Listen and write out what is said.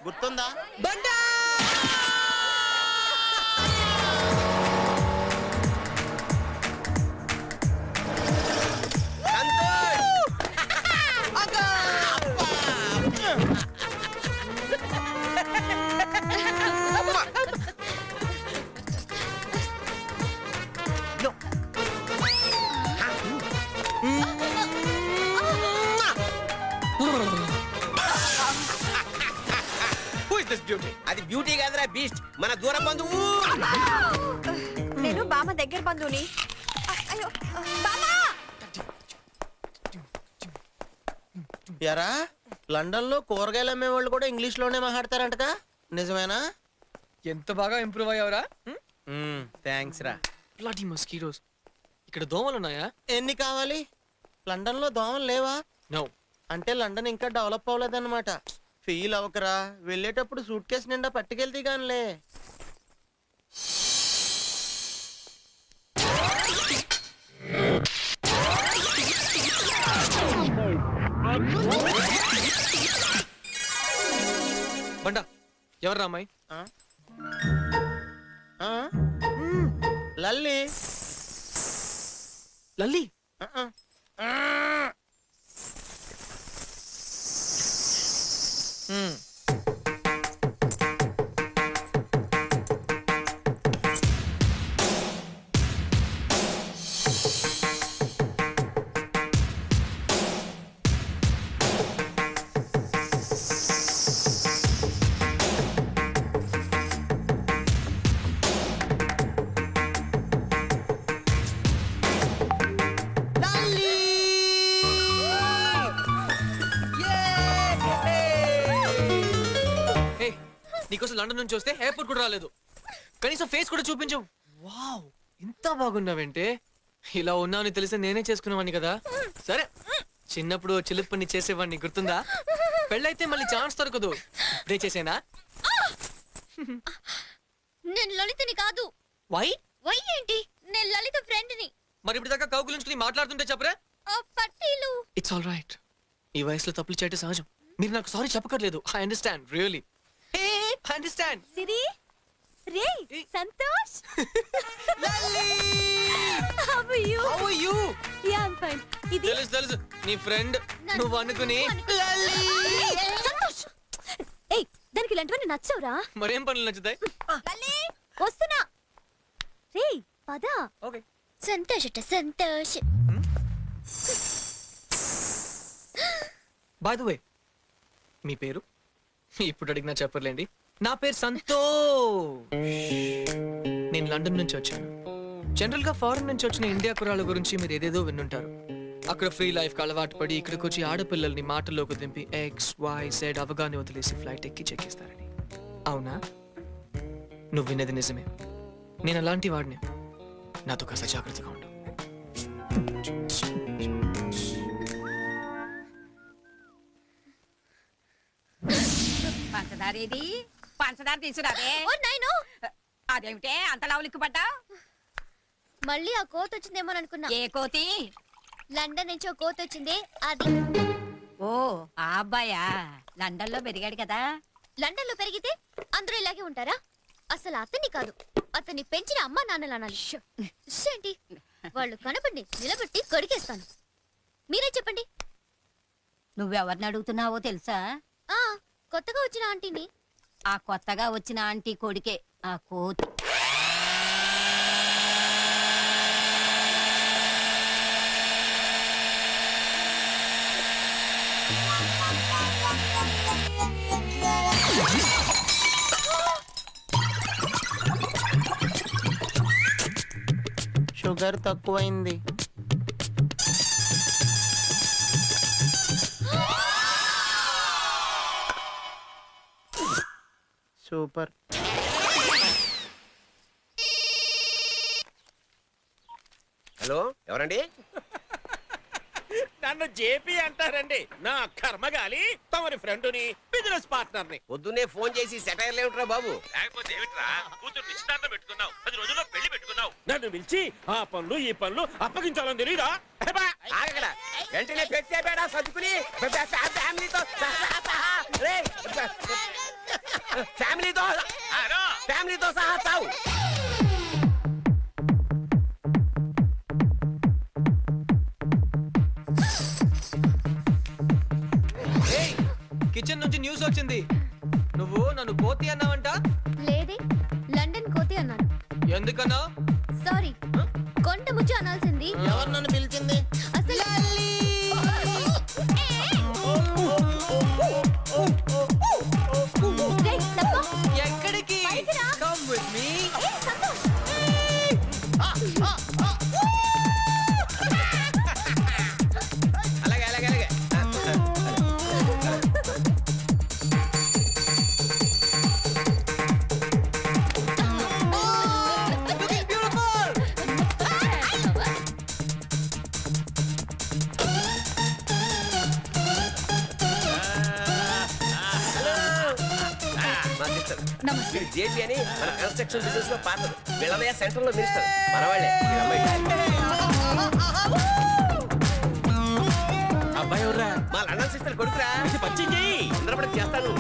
గుర్తుందా? బండా అది బ్యూటీ కాదురా బీస్ట్, మన దూర బంధువు. నేను బామ్మ దగ్గర బంధువుని. ఎరా లండన్ లో కూరగాయలు అమ్మే వాళ్ళు కూడా ఇంగ్లీష్ లోనే మాట్లాడతారంటగా, నిజమేనా? ఎంత బాగా ఇంప్రూవ్ అయ్యావురా. థ్యాంక్స్ రా. Bloody mosquitoes. ఇక్కడ దోమలు ఉన్నాయా? ఎన్ని కావాలి? లండన్ లో దోమలు లేవా? నో. అంటే లండన్ ఇంకా డెవలప్ అవ్వలేదన్నమాట. ఫీల్ అవ్వకరా, వెళ్ళేటప్పుడు సూట్ కేసు నిండా పట్టుకెళ్తే గానిలే. బండా ఎవర్రా అమ్మాయి? లల్లి. లల్లి నీకోసం లండన్ నుంచి వస్తే ఎయిర్పోర్ట్ కూడా రాలేదు, కనీసం ఫేస్ కూడా చూపించు. వావ్, ఇంత బాగున్నావంటే. ఇలా ఉన్నావని తెలిసి నేనే చేసుకునేవాడిని కదా. సరే, చిన్నప్పుడు చిలుపు పని చేసేవాడిని గుర్తుందా? పెళ్ళైతే మళ్ళీ ఛాన్స్ దొరకదు. ఇప్పుడే చేసేనా? నేను లలితని కాదు. వై? వై ఏంటి? నేను లలిత ఫ్రెండ్ ని. మరి ఇప్పుడు దాకా కౌగులించుకుని మాట్లాడుతుంటే చెప్పరా? పట్టీలు. It's all right. ఈ వయసులో తప్పులు చేయటం సహజం. మీరు నాకు సారీ చెప్పకర్లేదు. I understand, really. I understand. Siri రే Santosh. Lalli How are you? How are you? Yeah, I'm fine. ఇది తెలుసు నీ ఫ్రెండ్ నువ్వు అనుకుని. లల్లి సంతోష్. ఏయ్, దానికి ఇలాంటివన్నీ నచ్చవురా? మరేం పనులు నచ్చుతాయి? లల్లి వస్తున్నా. రే పద. ఓకే. సంతోష్ అట సంతోష్. బై ది వే, మీ పేరు? ఇప్పుడు అడిగినా చెప్పర్లేండి. నా పేరు సంతోష్. నేను లండన్ నుంచి వచ్చాను. జనరల్ గా ఫారెన్ నుంచి వచ్చిన ఇండియా కుర్రాళ్ళ గురించి మీరు ఏదేదో విన్నుంటారు. అక్కడ ఫ్రీ లైఫ్ కి అలవాటు పడి ఇక్కడికి వచ్చి ఆడపిల్లల్ని మాటల్లోకి దింపి XYZ అవగానే వదిలేసి ఫ్లైట్ ఎక్కి చెక్కిస్తారని. అవునా? నువ్వు విన్నది నిజమే. నేను అలాంటి వాడిని. నాతో కాస్త జాగ్రత్తగా ఉండు. పంచదారేది? పంచదార తీసుకురావే. అదేమిటే అంత లావులిక్కు పడ్డా? మళ్ళీ ఆ కోత వచ్చిందేమో అనుకున్నా. ఏ కోతి? లండన్ నుంచి ఒక కోత వచ్చింది, అది. ఓ ఆ అబ్బాయా? లండన్ లో పెరిగాడు కదా. లండన్ లో పెరిగితే అందరూ ఇలాగే ఉంటారా? అసలు అతన్ని కాదు, అతన్ని పెంచిన అమ్మా నాన్నలు అనాలి. ఏంటి వాళ్ళు కనపడి నిలబెట్టి కొడికేస్తాను. మీరే చెప్పండి. నువ్వెవరిని అడుగుతున్నావో తెలుసా? కొత్తగా వచ్చిన ఆంటీని. ఆ కొత్తగా వచ్చిన ఆంటీ కొడుకే ఆ కోతి. షుగర్ తక్కువైంది. సూపర్. హలో, ఎవరండి? నన్ను జేపీ అంటారండి. నా కర్మగాలి తమరి ఫ్రెండ్ని, బిజినెస్ పార్ట్నర్ ని. పొద్దున్నే ఫోన్ చేసి సెటైర్లు ఏమిట్రా బాబు? లేకపోతే ఏమిట్రా, కూతురు నిశ్చితార్థం పెట్టుకున్నావు, 10 రోజుల్లో పెళ్లి పెట్టుకున్నావు. నన్ను పిలిచి ఆ పనులు ఈ పనులు అప్పగించాలని తెలీదా? ఆగక్కడ వెంటనే పెట్టే బేడా సర్దుకుని ఫ్యామిలీతో ఫ్యామిలీతో సహా చావు. కిచెన్ నుంచి న్యూస్ వచ్చింది. నువ్వు నన్ను కోతి అన్నావంట. లేదే, లండన్ కోతి అన్నాను. ఎందుకన్నా? సారీ, కొండ ముచ్చు అనాల్సింది. ఎవరు నన్ను పిలిచింది? అసలు రేయ్, తప్ప. ఎక్కడికి? పైకి రా. Come with me. ఏయ్, సంతోష్. అలాగే అలాగే అలాగే. నమస్తే. జేపీ అని మన కన్స్ట్రక్షన్ బిజినెస్ లో పార్ట్నర్. వీళ్ళమయ్య సెంటర్ లో మినిస్టర్. మన వాళ్ళే. అబ్బాయి ఎవర్రా? మా లండన్ సిస్టర్ కొడుకురా. ఇది పచ్చి చెయ్యి. తొందరపడి చేస్తాను.